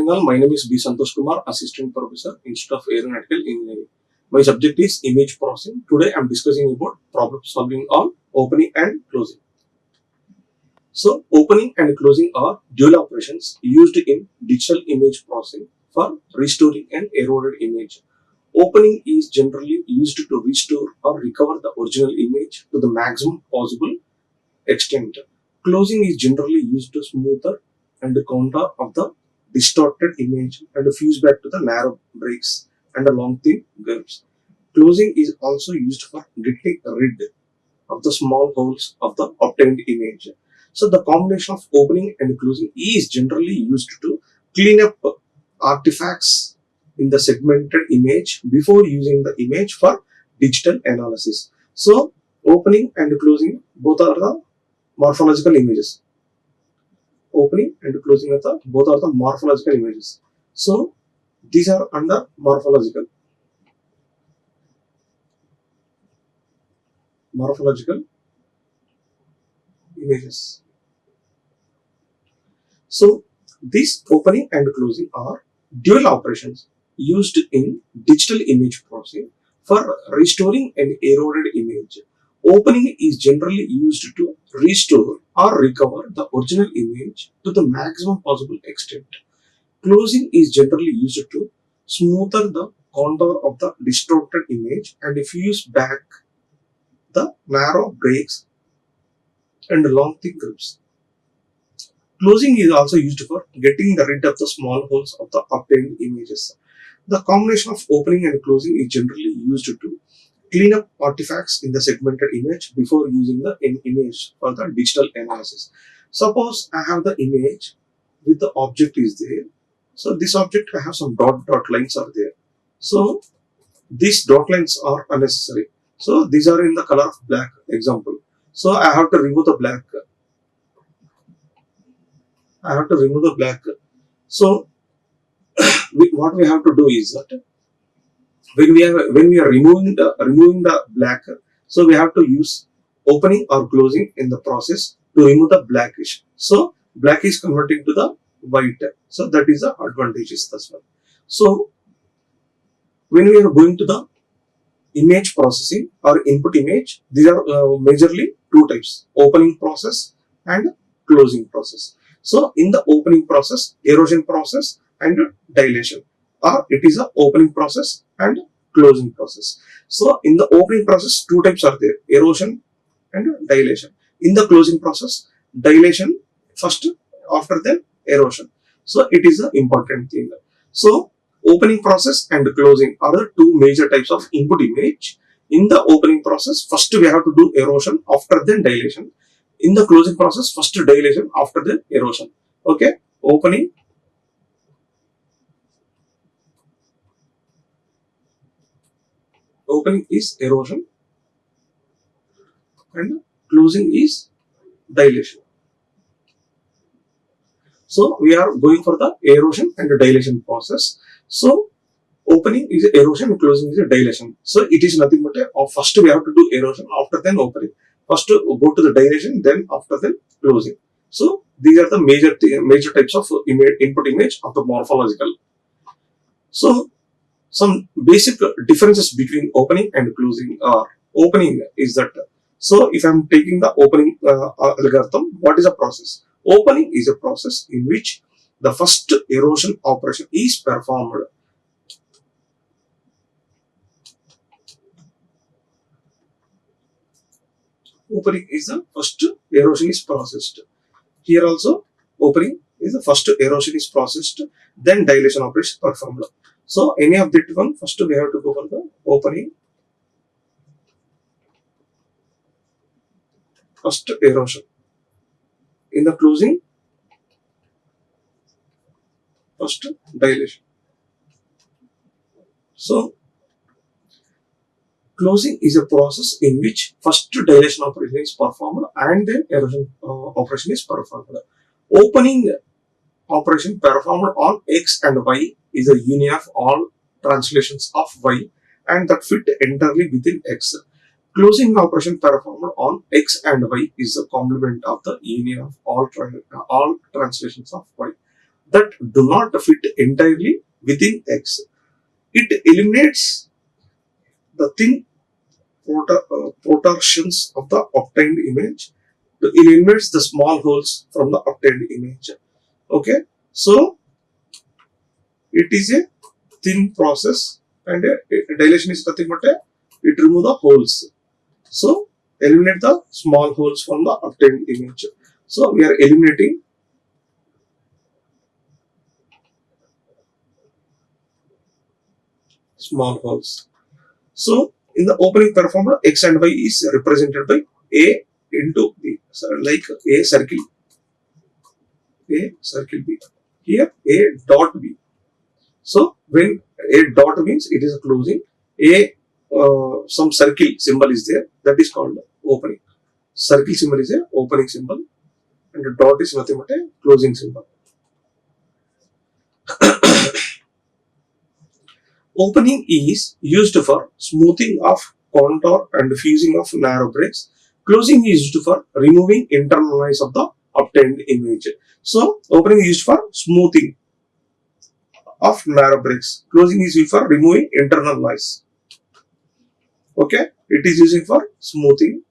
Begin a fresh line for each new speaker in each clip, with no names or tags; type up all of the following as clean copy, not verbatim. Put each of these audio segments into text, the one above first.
morning all, my name is B. Santhosh Kumar, Assistant Professor, Institute of Aeronautical Engineering. My subject is image processing. Today I am discussing about problem solving on opening and closing. So opening and closing are dual operations used in digital image processing for restoring an eroded image. Opening is generally used to restore or recover the original image to the maximum possible extent. Closing is generally used to smoother and contour of the distorted image and fuse back to the narrow breaks and long thin gaps. Closing is also used for getting rid of the small holes of the obtained image. So the combination of opening and closing is generally used to clean up artifacts in the segmented image before using the image for digital analysis. So opening and closing both are the morphological images. Opening and closing method both are the morphological images. So these are under morphological images. So these opening and closing are dual operations used in digital image processing for restoring an eroded image. Opening is generally used to restore or recover the original image to the maximum possible extent. Closing is generally used to smoother the contour of the distorted image and fuse back the narrow breaks and long thick groups. Closing is also used for getting rid of the small holes of the obtained images. The combination of opening and closing is generally used to clean up artifacts in the segmented image before using the image for the digital analysis. Suppose I have the image with the object is there. So this object I have some dot lines are there. So these dot lines are unnecessary. So these are in the color of black example. So I have to remove the black. So what we have to do is that when we are removing the black, so we have to use opening or closing in the process to remove the blackish. So black is converting to the white. So that is the advantages as well. So when we are going to the image processing or input image, these are majorly two types: opening process and closing process. So in the opening process, erosion process and dilation, or it is a opening process and closing process. So in the opening process, two types are there: erosion and dilation. In the closing process, dilation first, after then erosion. So it is an important thing. So opening process and closing are the two major types of input image. In the opening process, first we have to do erosion, after then dilation. In the closing process, first dilation, after then erosion. Okay, opening is erosion and closing is dilation. So we are going for the erosion and dilation process. So opening is erosion and closing is a dilation. So it is nothing but first we have to do erosion, after then opening. First go to the dilation, then after then closing. So these are the major types of input image of the morphological. So some basic differences between opening and closing are: opening is that, so if I am taking the opening algorithm, what is a process? Opening is a process in which the first erosion operation is performed. Opening is the first erosion is processed. Here also opening is the first erosion is processed, then dilation operation performed. So any of that one, first we have to go for the opening, first erosion. In the closing, first dilation. So closing is a process in which first dilation operation is performed and then erosion operation is performed. Opening operation performed on X and Y is a union of all translations of Y and that fit entirely within X. Closing operation performed on X and Y is a complement of the union of all translations of Y. that do not fit entirely within X. It eliminates the thin protractions of the obtained image. It eliminates the small holes from the obtained image. Okay, so it is a thin process, and dilation is nothing but it remove the holes. So eliminate the small holes from the obtained image. So we are eliminating small holes. So in the opening performed, X and Y is represented by A into B. So like A circle B. Here A dot B. So when A dot means it is a closing, A some circle symbol is there, that is called opening. Circle symbol is a opening symbol, and the dot is nothing but a closing symbol. Opening is used for smoothing of contour and fusing of narrow breaks. Closing is used for removing internal noise of the obtained image. So opening is used for smoothing of narrow breaks. Closing is used for removing internal noise. Okay, it is using for smoothing.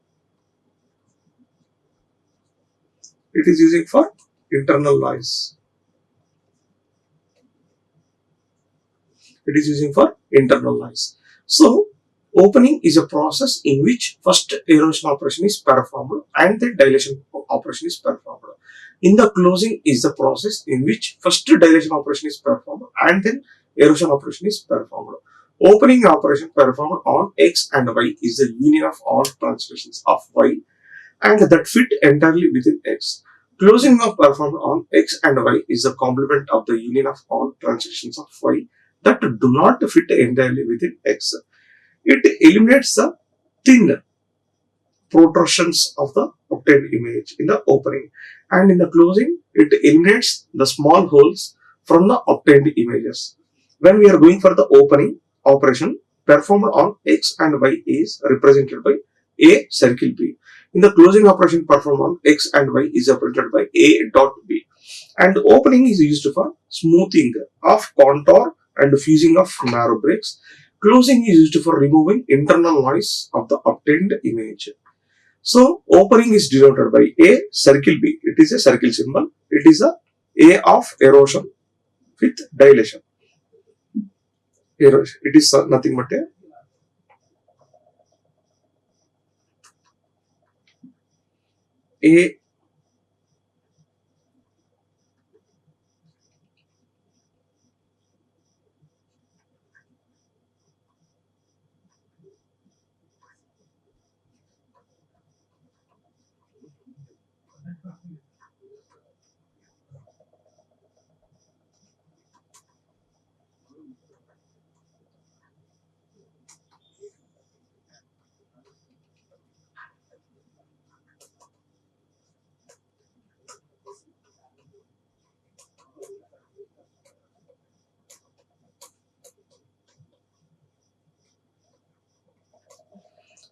It is using for internal noise. It is using for internal noise. So opening is a process in which first erosion operation is performed and the dilation operation is performed. In the closing is the process in which first dilation operation is performed and then erosion operation is performed. Opening operation performed on X and Y is the union of all translations of Y and that fit entirely within X. Closing of performed on X and Y is the complement of the union of all translations of Y that do not fit entirely within X. It eliminates the thin protrusions of the obtained image in the opening, and in the closing it eliminates the small holes from the obtained images. When we are going for the opening operation performed on X and Y is represented by A circle B. In the closing operation performed on X and Y is represented by A dot B. And opening is used for smoothing of contour and fusing of narrow breaks. Closing is used for removing internal noise of the obtained image. So opening is denoted by A circle B. It is a circle symbol. It is A of erosion with dilation. Erosion. It is nothing but A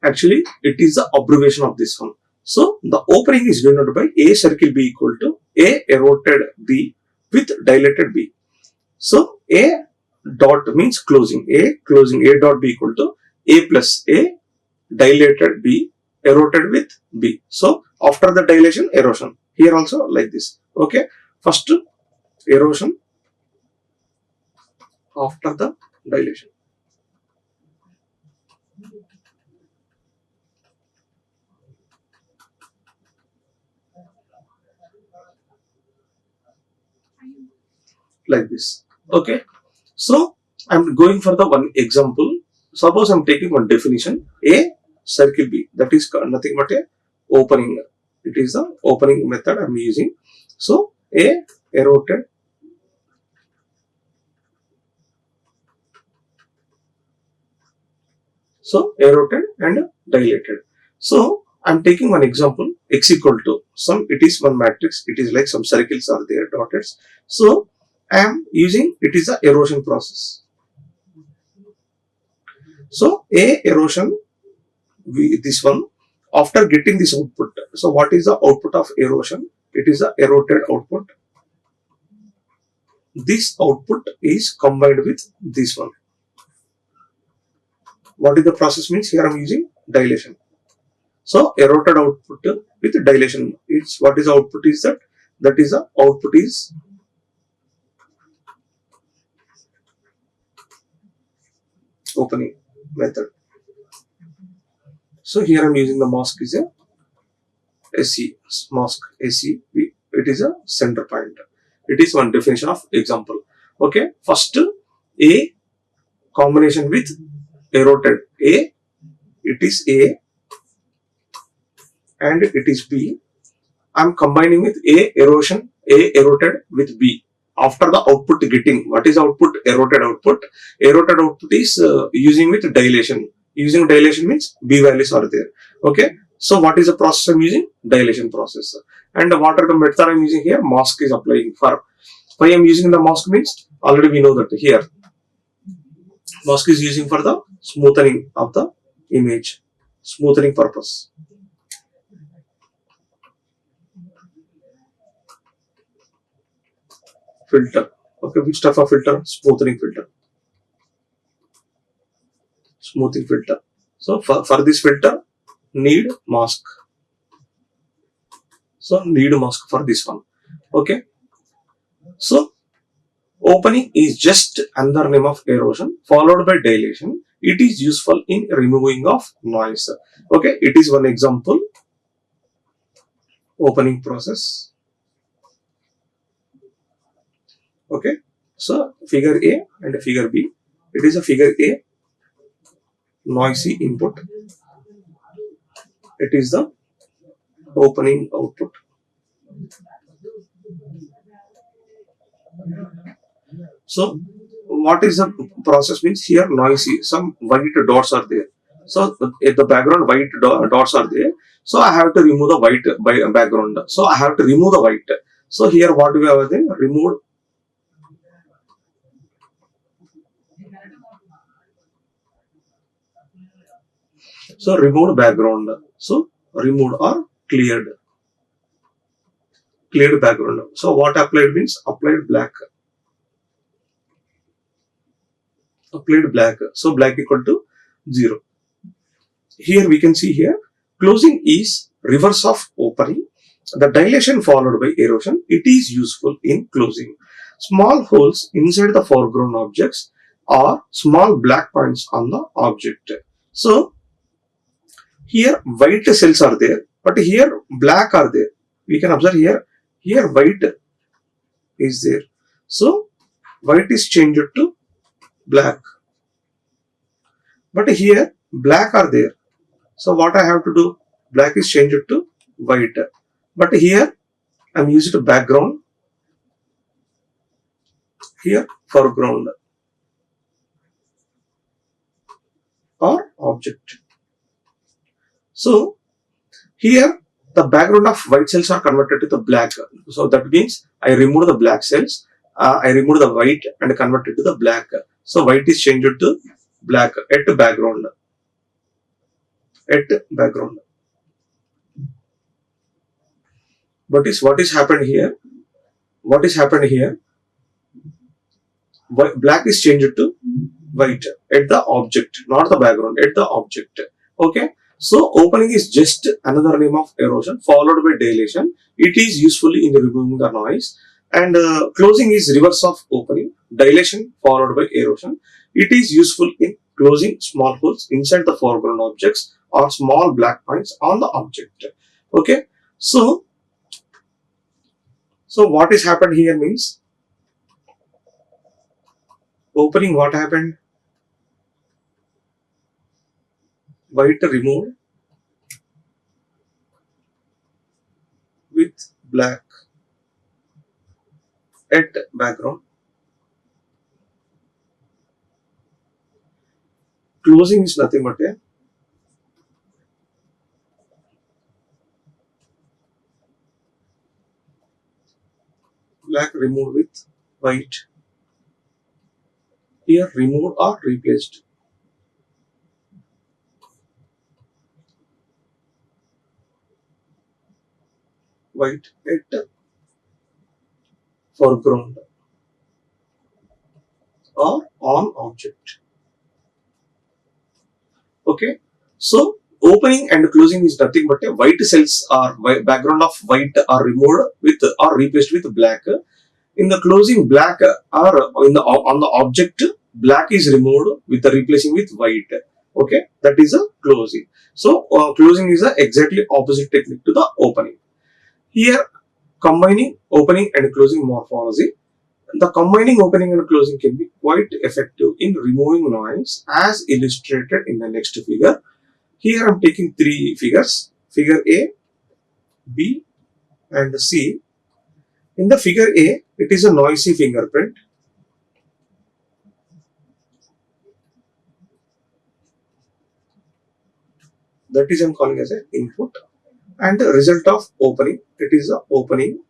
actually it is the abbreviation of this one. So the opening is denoted by A circle B equal to A eroded B with dilated B. So A dot means closing. A dot B equal to A plus A dilated B eroded with B. So after the dilation, erosion. Here also like this. Okay. First erosion after the dilation. Like this. Okay. So I'm going for the one example. Suppose I'm taking one definition. A circle B, that is nothing but a opening. It is the opening method I'm using. So A eroded. So eroded and dilated. So I'm taking one example. X equal to some. It is one matrix. It is like some circles are there, dotted. So I am using, it is a erosion process. So A erosion, this one, after getting this output. So what is the output of erosion? It is the eroded output. this output is combined with this one. What is the process means? Here I am using dilation. So eroded output with dilation. It's what is output is that? That is the output is opening method. So here I am using the mask is a SE mask SE. It is a center point. It is one definition of example. Okay. First A combination with eroded A. It is A and it is B. I'm combining with A erosion, A eroded with B. After the output getting, what is output? Eroded output. Eroded output is using with dilation. Using dilation means B values are there. Okay. So what is the process I'm using? Dilation process. And what are the method I'm using here? Mask is applying for. Why I'm using the mask means already we know that here. Mask is using for the smoothing of the image. Smoothing purpose. Filter. Okay, which type of filter? Smoothing filter. Smoothing filter. So for this filter, need mask. So need mask for this one. Okay. So opening is just another name of erosion followed by dilation. It is useful in removing of noise. Okay, it is one example. Opening process. Okay. So figure A and figure B. It is a figure A noisy input. It is the opening output. So what is the process means here noisy, some white dots are there. So if the background white dots are there, so I have to remove the white background. So I have to remove the white. So here what we have then removed. So removed background. So removed or cleared background. So what applied means applied black. Applied black. So black equal to 0. Here we can see here closing is reverse of opening. The dilation followed by erosion. It is useful in closing. Small holes inside the foreground objects or small black points on the object. So here white cells are there, but here black are there. We can observe here white is there. So white is changed to black, but here black are there. So what I have to do? Black is changed to white. But here I'm using background. Here foreground or object. So here the background of white cells are converted to the black. So that means I remove the black cells. I remove the white and convert it to the black. So white is changed to black at background. At background. But is what is happened here? What is happened here? Black is changed to white at the object, not the background, at the object. Okay. So opening is just another name of erosion followed by dilation. It is useful in removing the noise. And closing is reverse of opening. Dilation followed by erosion. It is useful in closing small holes inside the foreground objects or small black points on the object. Okay. So what is happened here means opening what happened? White removed with black at background. Closing is nothing but a black removed with white. Here removed or replaced. White at foreground. or on object. Okay, so opening and closing is nothing but a white cells or background of white are removed with or replaced with black. In the closing, black or in the on the object, black is removed with the replacing with white. Okay, that is a closing. So closing is a exactly opposite technique to the opening. Here, combining opening and closing morphology. The combining opening and closing can be quite effective in removing noise as illustrated in the next figure. Here I am taking three figures, figure A, B and C. In the figure A, it is a noisy fingerprint. That is I am calling as an input, and the result of opening, it is the opening.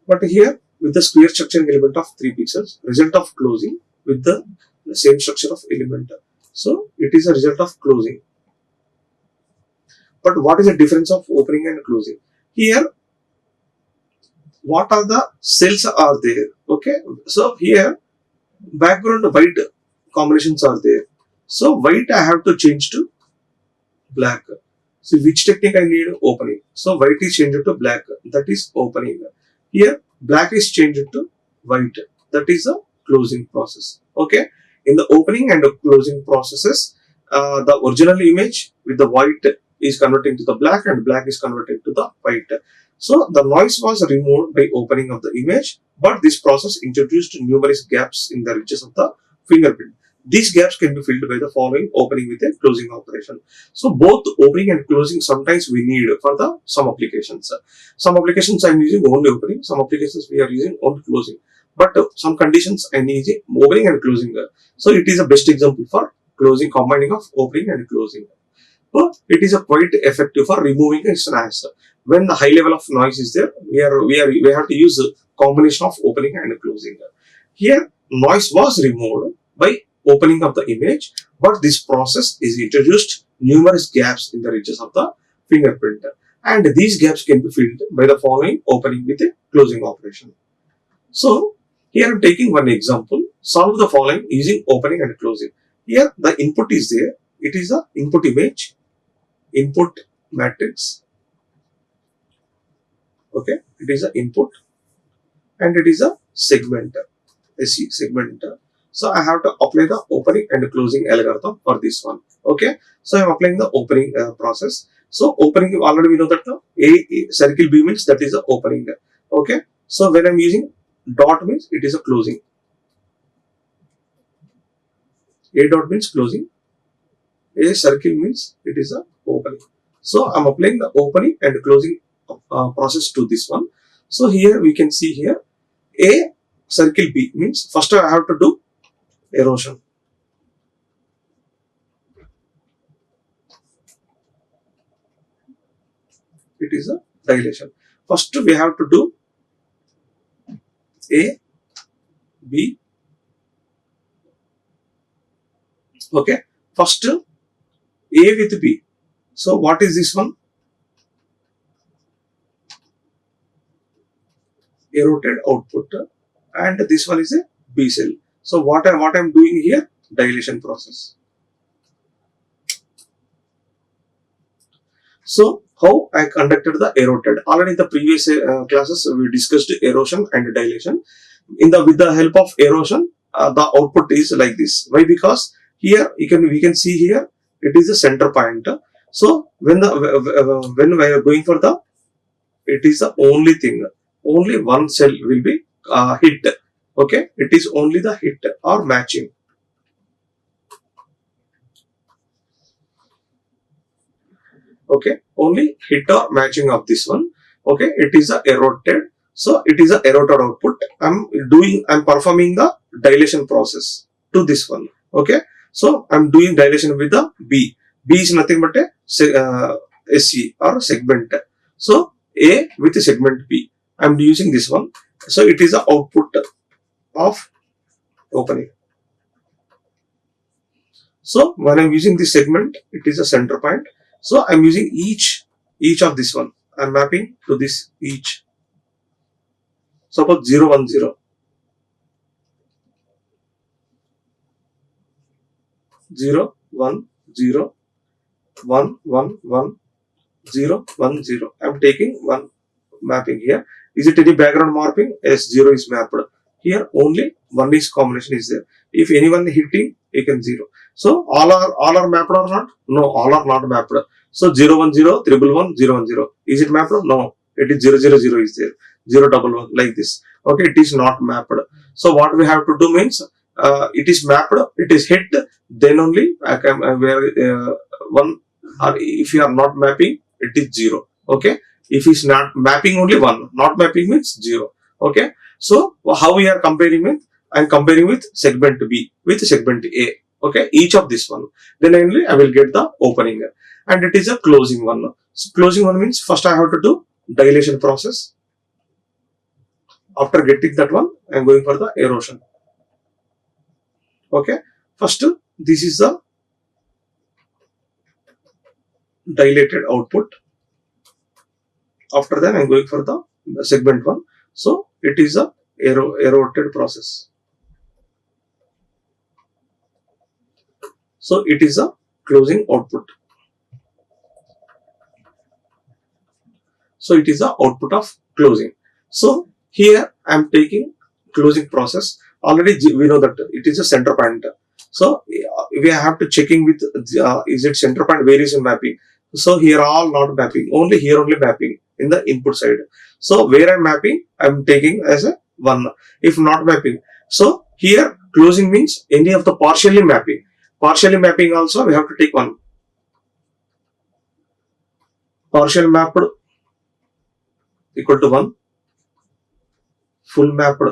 But here with the square structuring element of 3 pixels, result of closing with the same structure of element. So it is a result of closing. But what is the difference of opening and closing? Here, what are the cells are there? Okay, so here background white combinations are there. So white I have to change to black. So which technique I need? Opening. So white is changed to black. That is opening. Here black is changed to white. That is a closing process. Okay. In the opening and the closing processes, the original image with the white is converting to the black and black is converting to the white. So the noise was removed by opening of the image, but this process introduced numerous gaps in the ridges of the fingerprint. These gaps can be filled by the following opening with a closing operation. So both opening and closing sometimes we need for the some applications. Some applications I am using only opening, some applications we are using only closing. But some conditions I need opening and closing. So it is a best example for closing, combining of opening and closing. So it is a quite effective for removing a noise. When the high level of noise is there, we have to use a combination of opening and closing. Here noise was removed by opening of the image, but this process is introduced numerous gaps in the ridges of the fingerprint, and these gaps can be filled by the following opening with a closing operation. So here I am taking one example. Solve the following using opening and closing. Here the input is there. It is the input image, input matrix. Okay, it is the input, and it is a segment. SE segment. So I have to apply the opening and closing algorithm for this one. Okay, so I am applying the opening process. So opening, already we know that A circle B means that is the opening. Okay, so when I am using dot means it is a closing. A dot means closing. A circle means it is a opening. So I am applying the opening and closing process to this one. So here we can see here A circle B means first I have to do erosion. It is a dilation. First we have to do A, B. Okay. First A with B. So what is this one? Eroded output, and this one is a B cell. So what I'm doing here? Dilation process. So how I conducted the eroded? Already in the previous classes we discussed erosion and dilation. With the help of erosion, the output is like this. Why? Because here we can see here it is the center point. So when we are going for the, it is the only thing. Only one cell will be hit. Okay, it is only the hit or matching. Okay, only hit or matching of this one. Okay, it is a eroded. So it is a eroded output. I'm performing the dilation process to this one. Okay, so I'm doing dilation with the B. B is nothing but a SE or segment. So A with segment B. I'm using this one. So it is the output of opening. So when I'm using this segment, it is a center point. So I'm using each of this one. I'm mapping to this each. Suppose 0, 1, 0. 0, 1, 0, 1, 1, 1, 0, 1, 0. I'm taking one mapping here. Is it any background mapping? Yes, 0 is mapped. Here only one is combination is there. If anyone hitting, you can 0. So all are mapped or not? No, all are not mapped. So 0, 1, 0, 1, 0, 1, 0. Is it mapped? No. It is 0, 0, 0 is there. 0, 1, 1 like this. Okay, it is not mapped. So what we have to do means it is mapped, it is hit, then only I can where one, or if you are not mapping, it is 0. Okay, if it's not mapping, only 1, not mapping means 0. Okay, so how we are comparing with? I'm comparing with segment B with segment A. Okay, each of this one, then only I will get the opening, and it is a closing one. So closing one means first I have to do dilation process. After getting that one, I am going for the erosion. Okay, first this is the dilated output. After that, I am going for the segment one. So it is a eroded process. So it is a closing output. So it is the output of closing. So here I am taking closing process. Already we know that it is a center point. So we have to checking with is it center point variation mapping. So here all not mapping, only here only mapping in the input side. So where I am mapping, I am taking as a 1. If not mapping, so here closing means any of the partially mapping. Partially mapping also we have to take 1. Partial mapped equal to 1. Full mapped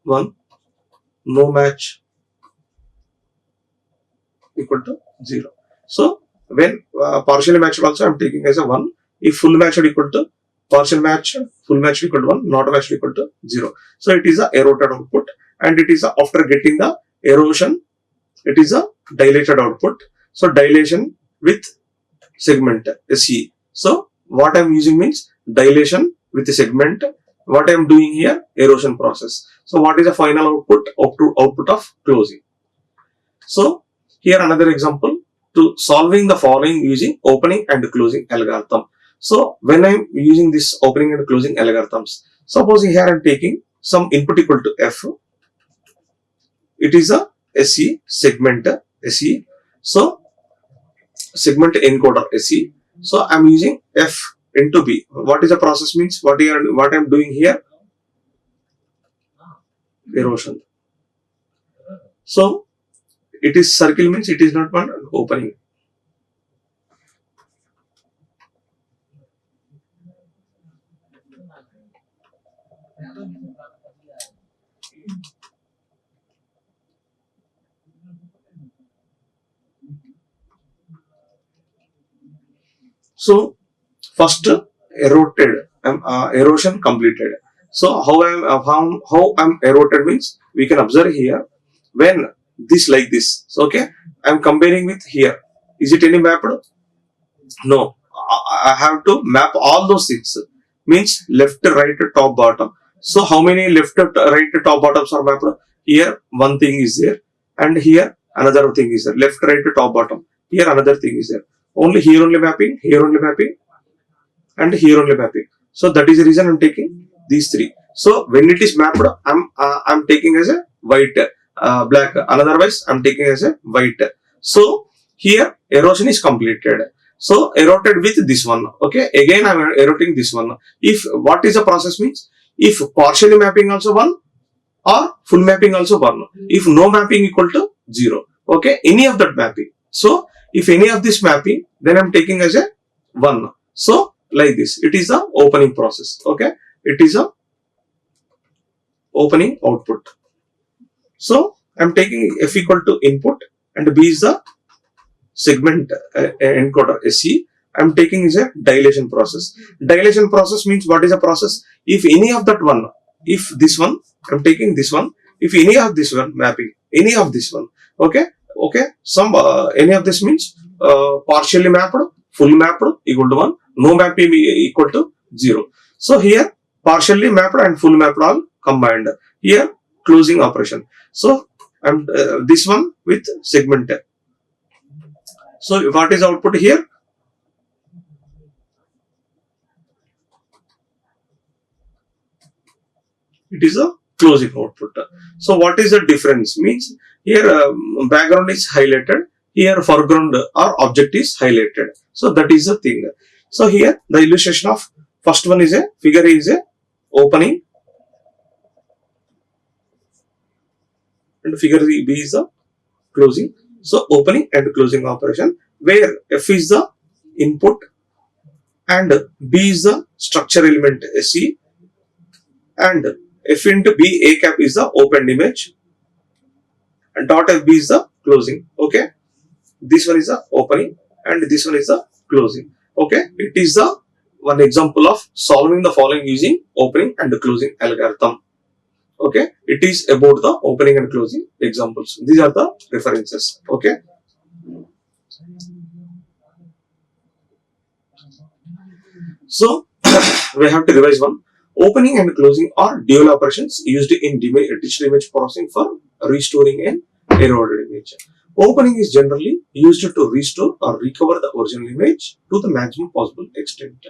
1. No match equal to 0. So when partially matched also I am taking as a 1. If full matched equal to partial match, full match equal to 1, not matched equal to 0. So it is a eroded output, and it is a, after getting the erosion, it is a dilated output. So dilation with segment SE. So what I am using means dilation with the segment. What I am doing here, erosion process. So what is the final output? Output of closing. So here another example to solving the following using opening and closing algorithm. So when I am using this opening and closing algorithms, suppose here I am taking some input equal to F. It is a SE segment SE. So segment encoder SE. So I am using F into B. What is the process means? What I am doing here? Erosion. So it is circle means it is not one opening. So first eroded, erosion completed. So how I'm eroded means we can observe here when this like this. So okay, I'm comparing with here. Is it any mapped? No. I have to map all those things. Means left, right, top, bottom. So how many left, right, top, bottoms are mapped? Here one thing is there, and here another thing is there. Left, right, top, bottom. Here another thing is there. Only here only mapping, here only mapping, and here only mapping. So that is the reason I'm taking these 3. So when it is mapped, I'm taking as a white, black. Otherwise, I'm taking as a white. So here erosion is completed. So eroded with this one. Okay, again I'm eroding this one. If what is the process means? If partially mapping also 1 or full mapping also 1. If no mapping equal to 0. Okay, any of that mapping. So if any of this mapping, then I'm taking as a 1. So like this, it is the opening process. Okay, it is a opening output. So I'm taking F equal to input and B is the segment encoder SE. I'm taking is a dilation process. Dilation process means what is a process? If any of that one, if this one, I'm taking this one. If any of this one mapping, any of this one, okay, some any of this means partially mapped, full mapped equal to 1, no mapping equal to 0. So here partially mapped and full mapped all combined. Here closing operation. So and this one with segmented. So what is output here? It is a closing output. So what is the difference? Means here background is highlighted, here foreground or object is highlighted. So that is the thing. So here the illustration of first one is a figure is a opening, and figure B is the closing. So opening and closing operation, where F is the input and B is the structure element C, and F into B A cap is the opened image, and dot FB is the closing. Okay, this one is the opening and this one is the closing. Okay, it is the one example of solving the following using opening and closing algorithm. Okay, it is about the opening and closing examples. These are the references. Okay, so we have to revise one. Opening and closing are dual operations used in digital image processing for restoring an eroded image. Opening is generally used to restore or recover the original image to the maximum possible extent.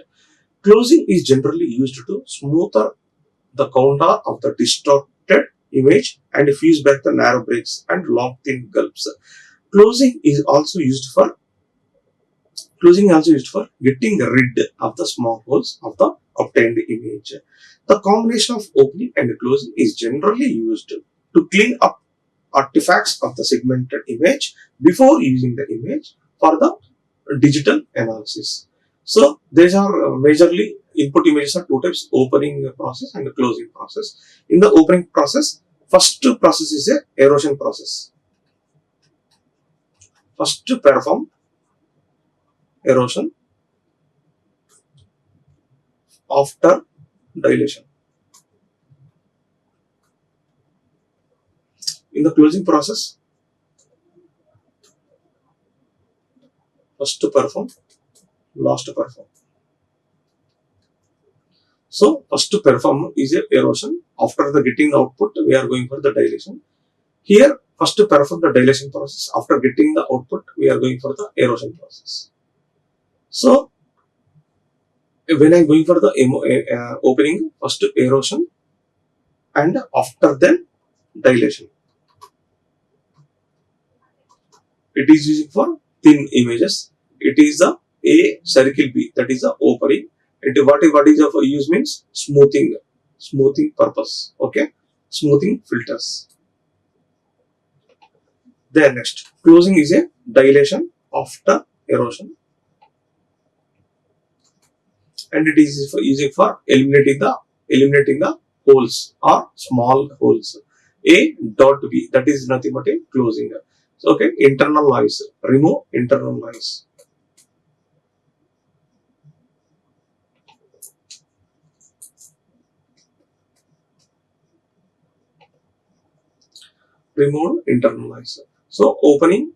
Closing is generally used to smoother the contour of the distorted image and fuse back the narrow breaks and long thin gulps. Closing is also used for getting rid of the small holes of the obtained image. The combination of opening and closing is generally used to clean up artifacts of the segmented image before using the image for the digital analysis. So these are majorly input images are two types: opening process and closing process. In the opening process, first process is a erosion process. First to perform erosion after dilation. In the closing process, first to perform, last to perform. So first to perform is a erosion. After the getting the output, we are going for the dilation. Here, first to perform the dilation process. After getting the output, we are going for the erosion process. So when I am going for the opening, first erosion and after then dilation. It is using for thin images. It is the A circle B, that is the opening. And what is of use means smoothing purpose. Okay, smoothing filters. Then next, closing is a dilation after erosion, and it is using for eliminating the holes or small holes. A dot B, that is nothing but a closing. So, okay, internal noise, remove internal noise. Remove internal noise. So opening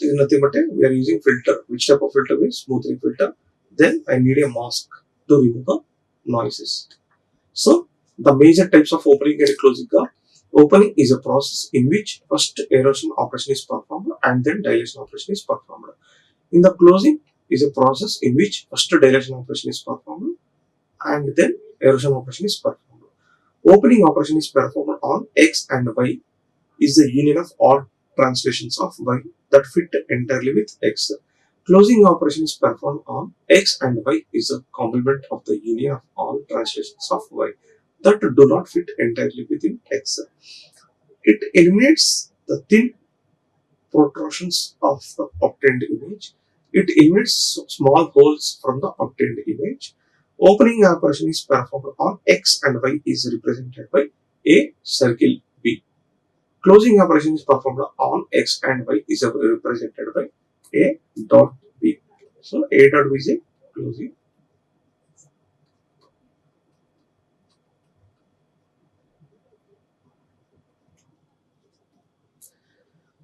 is nothing but we are using filter. Which type of filter means smoothing filter. Then I need a mask to remove the noises. So the major types of opening and closing are: opening is a process in which first erosion operation is performed and then dilation operation is performed. In the closing is a process in which first dilation operation is performed and then erosion operation is performed. Opening operation is performed on X and Y is the union of all translations of Y that fit entirely with X. Closing operation is performed on X and Y is a complement of the union of all translations of Y that do not fit entirely within X. It eliminates the thin protrusions of the obtained image. It eliminates small holes from the obtained image. Opening operation is performed on X and Y is represented by a circle B. Closing operation is performed on X and Y is represented by a dot B. So a dot B is a closing.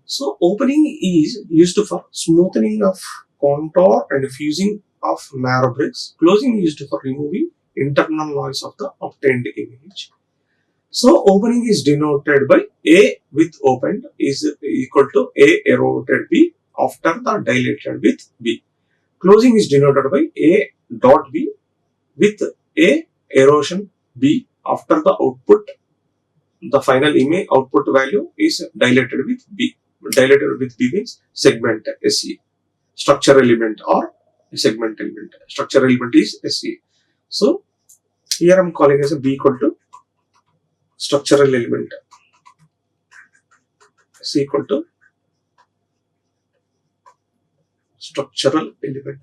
So opening is used for smoothing of contour and fusing of narrow bricks. Closing is used for removing internal noise of the obtained image. So opening is denoted by A with opened is equal to A eroded B after the dilated with B. Closing is denoted by A dot B with A erosion B after the output. The final image output value is dilated with B. Dilated with B means segment SE. Structure element or segment element. Structure element is SE. So here I am calling as a B equal to structural element. C equal to structural element.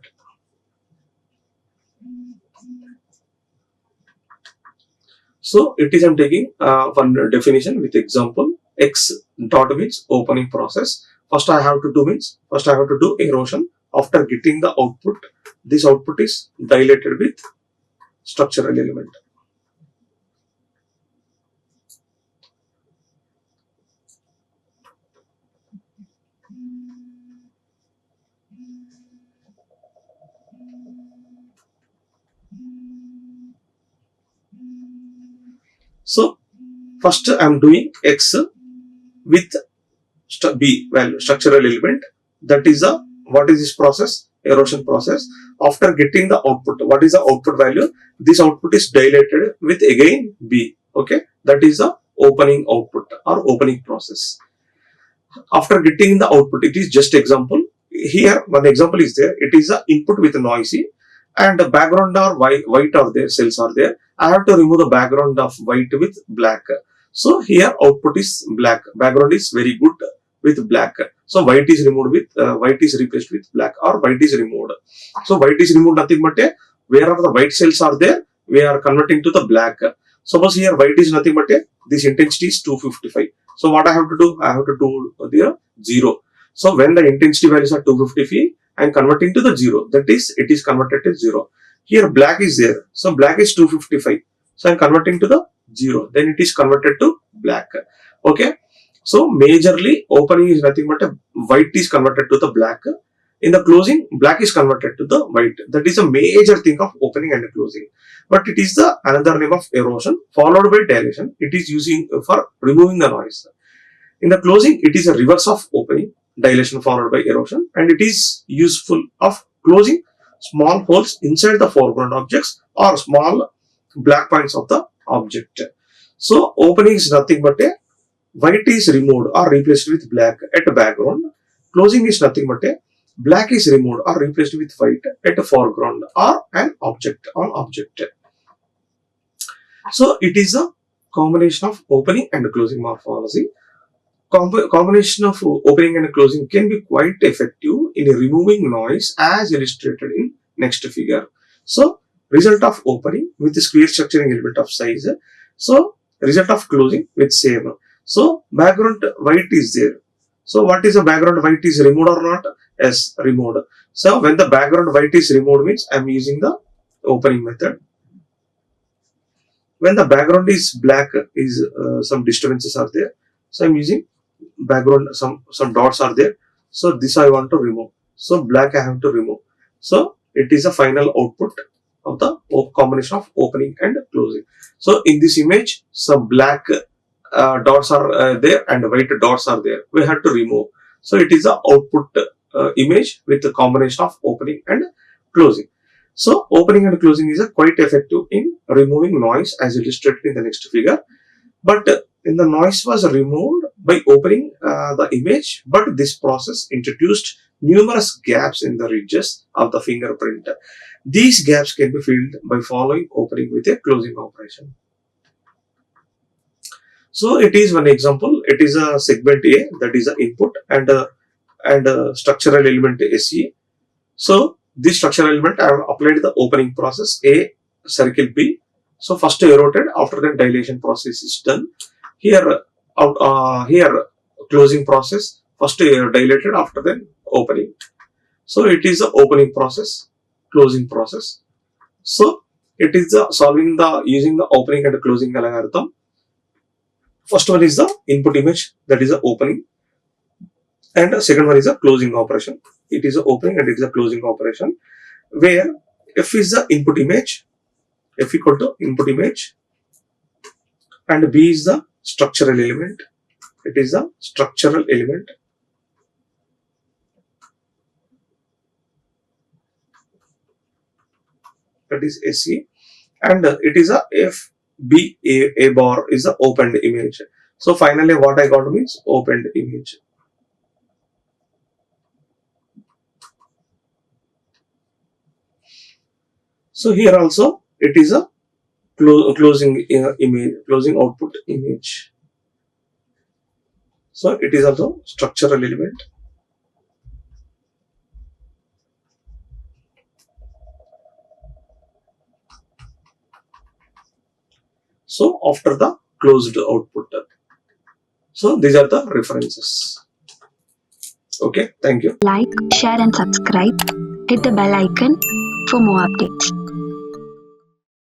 So it is I'm taking one definition with example. X dot means opening process. First I have to do erosion. After getting the output, this output is dilated with structural element. So first I am doing X with B value structural element. That is a what is this process? Erosion process. After getting the output, what is the output value? This output is dilated with again B. Okay, that is the opening output or opening process. After getting the output, it is just example. Here one example is there. It is a input with noisy and the background or white are there, cells are there. I have to remove the background of white with black. So here output is black, background is very good with black. So white is removed with white is replaced with black or white is removed. So white is removed nothing but wherever the white cells are there, we are converting to the black. Suppose here white is nothing but this intensity is 255. So what I have to do? I have to do the 0. So when the intensity values are 255, I am converting to the 0. That is, it is converted to 0. Here black is there. So black is 255. So I am converting to the 0. Then it is converted to black. Okay. So majorly opening is nothing but white is converted to the black. In the closing, black is converted to the white. That is a major thing of opening and closing. But it is the another name of erosion followed by dilation. It is using for removing the noise. In the closing, it is a reverse of opening, dilation followed by erosion, and it is useful of closing small holes inside the foreground objects or small black points of the object. So opening is nothing but a white is removed or replaced with black at the background. Closing is nothing but a black is removed or replaced with white at the foreground or an object on object. So it is a combination of opening and closing morphology. Combination of opening and closing can be quite effective in removing noise as illustrated in next figure. So result of opening with the square structuring element of size. So result of closing with same. So background white is there. So what is the background white is removed or not? Yes, removed. So when the background white is removed means I am using the opening method. When the background is black is some disturbances are there. So I am using background, some dots are there. So this I want to remove. So black I have to remove. So it is a final output of the combination of opening and closing. So in this image, some black dots are there and white dots are there. We have to remove. So it is a output image with the combination of opening and closing. So opening and closing is quite effective in removing noise as illustrated in the next figure. But in the noise was removed by opening the image, but this process introduced numerous gaps in the ridges of the fingerprint. These gaps can be filled by following opening with a closing operation. So it is one example. It is a segment A, that is the input, and structural element SE. So this structural element I have applied the opening process A, circle B. So first eroded, after that dilation process is done. Here closing process, first dilated, after then opening. So it is the opening process, closing process. So it is the solving the using the opening and closing algorithm. First one is the input image, that is the opening, and the second one is the closing operation. It is the opening and it is the closing operation, where F is the input image, F equal to input image, and B is the structural element. It is a structural element. That is SE, and it is a F B A bar is the opened image. So finally what I got means opened image. So here also it is a closing image, closing output image. So it is also structural element. So after the closed output. So these are the references. Okay, thank you.
Like, share and subscribe. Hit the bell icon for more updates.